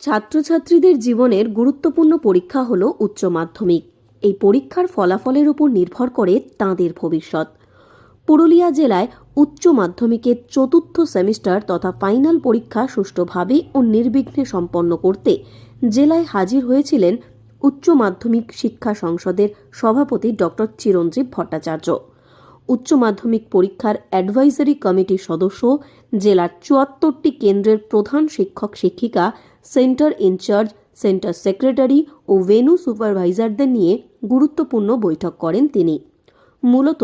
ছাত্রছাত্রীদের জীবনের গুরুত্বপূর্ণ পরীক্ষা হল উচ্চ মাধ্যমিক। এই পরীক্ষার ফলাফলের উপর নির্ভর করে তাঁদের ভবিষ্যৎ। পুরুলিয়া জেলায় উচ্চ মাধ্যমিকের চতুর্থ সেমিস্টার তথা ফাইনাল পরীক্ষা সুষ্ঠুভাবে ও নির্বিঘ্নে সম্পন্ন করতে জেলায় হাজির হয়েছিলেন উচ্চ মাধ্যমিক শিক্ষা সংসদের সভাপতি ডক্টর চিরঞ্জীব ভট্টাচার্য। উচ্চ মাধ্যমিক পরীক্ষার অ্যাডভাইজারি কমিটির সদস্য, জেলার ৭৪টি কেন্দ্রের প্রধান শিক্ষক শিক্ষিকা, সেন্টার ইনচার্জ, সেন্টার সেক্রেটারি ও ভেন্যু সুপারভাইজারদের নিয়ে গুরুত্বপূর্ণ বৈঠক করেন তিনি। মূলত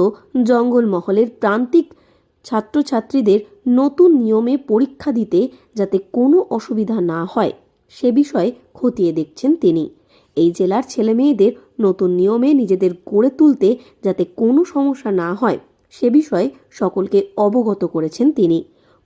জঙ্গলমহলের প্রান্তিক ছাত্রছাত্রীদের নতুন নিয়মে পরীক্ষা দিতে যাতে কোনো অসুবিধা না হয় সে বিষয়ে খতিয়ে দেখছেন তিনি। এই জেলার ছেলেমেয়েদের নতুন নিয়মে নিজেদের গড়ে তুলতে যাতে কোনো সমস্যা না হয় সে বিষয়ে সকলকে অবগত করেছেন তিনি।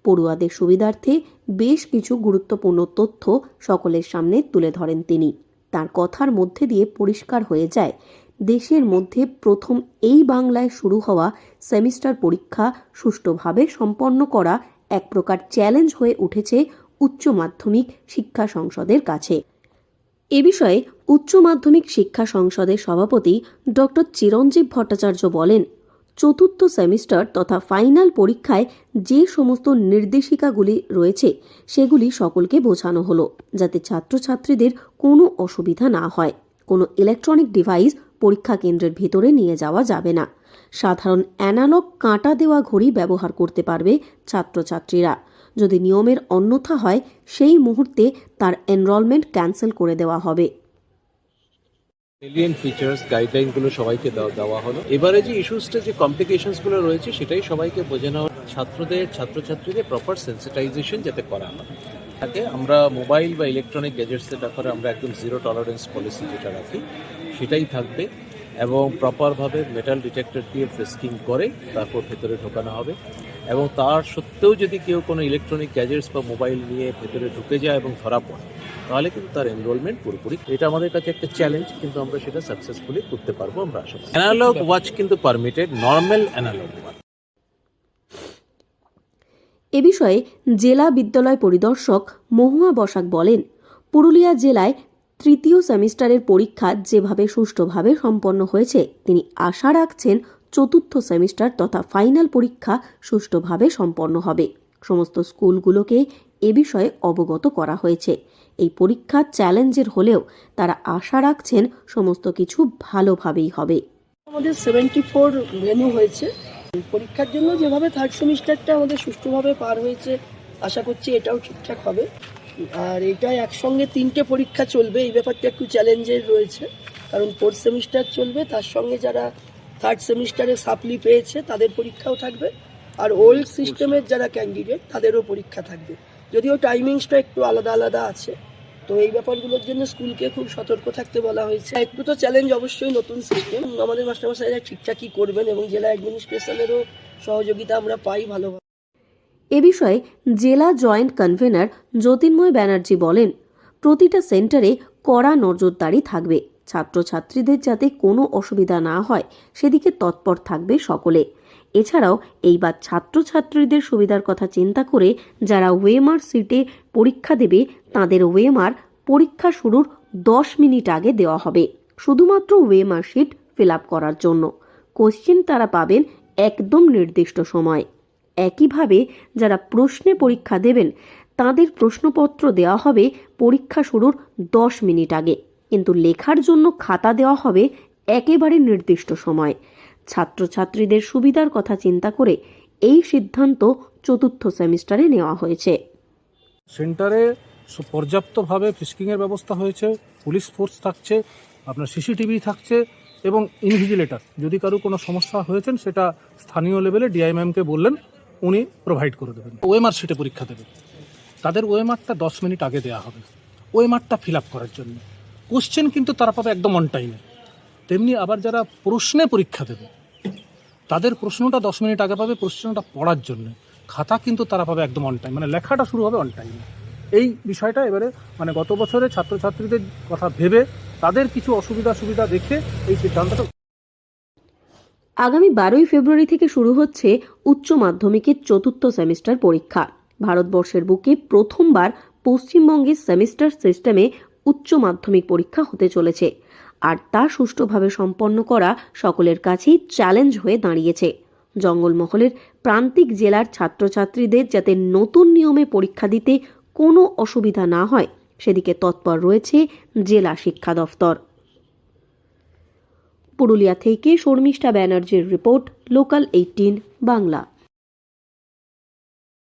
পড়ুয়াদের সুবিধার্থে বেশ কিছু গুরুত্বপূর্ণ তথ্য সকলের সামনে তুলে ধরেন তিনি। তার কথার মধ্যে দিয়ে পরিষ্কার হয়ে যায়, দেশের মধ্যে প্রথম এই বাংলায় শুরু হওয়া সেমিস্টার পরীক্ষা সুষ্ঠুভাবে সম্পন্ন করা এক প্রকার চ্যালেঞ্জ হয়ে উঠেছে উচ্চ মাধ্যমিক শিক্ষা সংসদের কাছে। এ বিষয়ে উচ্চ মাধ্যমিক শিক্ষা সংসদের সভাপতি ডক্টর চিরঞ্জীব ভট্টাচার্য বলেন, চতুর্থ সেমিস্টার তথা ফাইনাল পরীক্ষায় যে সমস্ত নির্দেশিকাগুলি রয়েছে সেগুলি সকলকে বোঝানো হলো যাতে ছাত্রছাত্রীদের কোনো অসুবিধা না হয়। কোনো ইলেকট্রনিক ডিভাইস পরীক্ষা কেন্দ্রের ভিতরে নিয়ে যাওয়া যাবে না। সাধারণ অ্যানালগ কাঁটা দেওয়া ঘড়ি ব্যবহার করতে পারবে ছাত্রছাত্রীরা। যদি নিয়মের অন্যথা হয় সেই মুহূর্তে তার এনরোলমেন্ট ক্যান্সেল করে দেওয়া হবে। এলিয়েন ফিচার্স গাইডলাইনগুলো সবাইকে দেওয়া হলো। এবারে যে ইস্যুসটা, যে কমপ্লিকেশনসগুলো রয়েছে সেটাই সবাইকে বোঝানো, ছাত্রছাত্রীদের প্রপার সেন্সিটাইজেশন যাতে করা হয়। তাকে আমরা মোবাইল বা ইলেকট্রনিক গ্যাজেটসের ব্যাপারে আমরা একদম জিরো টলারেন্স পলিসি যেটা রাখি সেটাই থাকবে, এবং প্রপারভাবে মেটাল ডিটেক্টর দিয়ে ফ্রিস্কিং করে তারপর ভেতরে ঢোকানো হবে। এবং তার সত্ত্বেও যদি কেউ কোনো ইলেকট্রনিক গ্যাজেটস বা মোবাইল নিয়ে ভেতরে ঢুকে যায় এবং ধরা পড়ে তাহলে কিন্তু তার এনরোলমেন্ট পুরোপুরি, এটা আমাদের কাছে একটা চ্যালেঞ্জ, কিন্তু আমরা সেটা সাকসেসফুলি করতে পারবো আমরা আশা করি। অ্যানালগ ওয়াচ কিন্তু পারমিটেড, নর্মাল অ্যানালগ ওয়াচ। এ বিষয়ে জেলা বিদ্যালয় পরিদর্শক মহুয়া বসাক বলেন, পুরুলিয়া জেলায় তৃতীয় সেমিস্টারের পরীক্ষা যেভাবে সুষ্ঠুভাবে সম্পন্ন হয়েছে তিনি আশা রাখছেন চতুর্থ সেমিস্টার তথা ফাইনাল পরীক্ষা সুষ্ঠুভাবে সম্পন্ন হবে। সমস্ত স্কুলগুলোকে এ বিষয়ে অবগত করা হয়েছে। এই পরীক্ষা চ্যালেঞ্জের হলেও তারা আশা রাখছেন সমস্ত কিছু ভালোভাবেই হবে। আমাদের 74 ভেন্যু হয়েছে পরীক্ষার জন্য। যেভাবে থার্ড সেমিস্টারটা আমাদের সুষ্ঠুভাবে পার হয়েছে, আশা করছি এটাও ঠিকঠাক হবে। আর এটা একসঙ্গে 3টে পরীক্ষা চলবে, এই ব্যাপারটা একটু চ্যালেঞ্জের রয়েছে, কারণ ফোর্থ সেমিস্টার চলবে, তার সঙ্গে যারা থার্ড সেমিস্টারে সাপ্লি পেয়েছে তাদের পরীক্ষাও থাকবে, আর ওল্ড সিস্টেমের যারা ক্যান্ডিডেট তাদেরও পরীক্ষা থাকবে, যদিও টাইমিংসটা একটু আলাদা আলাদা আছে। তো এই ব্যাপারগুলোর জন্য স্কুলকে খুব সতর্ক থাকতে বলা হয়েছে। একটু তো চ্যালেঞ্জ অবশ্যই, নতুন সিস্টেম, আমাদের মাস্টারমশাইরা ঠিকঠাকই করবেন এবং জেলা অ্যাডমিনিস্ট্রেশনেরও সহযোগিতা আমরা পাই ভালোভাবে। এ বিষয়ে জেলা জয়েন্ট কনভেনার জ্যোতির্ময় ব্যানার্জি বলেন, প্রতিটা সেন্টারে কড়া নজরদারি থাকবে, ছাত্রছাত্রীদের যাতে কোনো অসুবিধা না হয় সেদিকে তৎপর থাকবে সকলে। এছাড়াও এইবার ছাত্রছাত্রীদের সুবিধার কথা চিন্তা করে যারা ওয়েমার সিটে পরীক্ষা দেবে তাদের ওয়েমার পরীক্ষা শুরুর 10 মিনিট আগে দেওয়া হবে, শুধুমাত্র ওয়েমার শিট ফিল আপ করার জন্য। কোশ্চেন তারা পাবেন একদম নির্দিষ্ট সময়। একইভাবে যারা প্রশ্নে পরীক্ষা দেবেন তাদের প্রশ্নপত্র দেওয়া হবে পরীক্ষা শুরুর 10 মিনিট আগে, কিন্তু লেখার জন্য খাতা দেওয়া হবে একেবারে নির্দিষ্ট সময়। ছাত্রছাত্রীদের সুবিধার কথা চিন্তা করে এই সিদ্ধান্ত চতুর্থ সেমিস্টারে নেওয়া হয়েছে। সেন্টারে পর্যাপ্তভাবে ফ্রিস্কিংয়ের ব্যবস্থা হয়েছে, পুলিশ ফোর্স থাকছে, আপনার সিসিটিভি থাকছে, এবং ইনভিজিলেটর যদি কারো কোনো সমস্যা হয়েছেন সেটা স্থানীয় লেভেলে ডিআই ম্যামকে বললেন, উনি প্রোভাইড করে দেবেন। ওএমআর শিটে পরীক্ষা দেবে, তাদের ওএমআরটা 10 মিনিট আগে দেওয়া হবে ওএমআরটা ফিল আপ করার জন্য। কোশ্চেন কিন্তু তারা পাবে একদম অন টাইমে। তেমনি আবার যারা প্রশ্নে পরীক্ষা দেবে তাদের প্রশ্নটা 10 মিনিট আগে পাবে প্রশ্নটা পড়ার জন্য। খাতা কিন্তু তারা পাবে একদম অন টাইম, মানে লেখাটা শুরু হবে অন টাইমে। এই বিষয়টা এবারে মানে গত বছরে ছাত্রছাত্রীদের কথা ভেবে তাদের কিছু সুবিধা দেখে এই সিদ্ধান্তটা। আগামী 12ই ফেব্রুয়ারি থেকে শুরু হচ্ছে উচ্চ মাধ্যমিকের চতুর্থ সেমিস্টার পরীক্ষা। ভারতবর্ষের বুকে প্রথমবার পশ্চিমবঙ্গে সেমিস্টার সিস্টেমে উচ্চ মাধ্যমিক পরীক্ষা হতে চলেছে, আর তা সুষ্ঠুভাবে সম্পন্ন করা সকলের কাছেই চ্যালেঞ্জ হয়ে দাঁড়িয়েছে। জঙ্গলমহলের প্রান্তিক জেলার ছাত্রছাত্রীদের যাতে নতুন নিয়মে পরীক্ষা দিতে কোনো অসুবিধা না হয় সেদিকে তৎপর রয়েছে জেলা শিক্ষা দফতর। পুরুলিয়া থেকে শর্মিষ্ঠা ব্যানার্জির রিপোর্ট, লোকাল 18 বাংলা।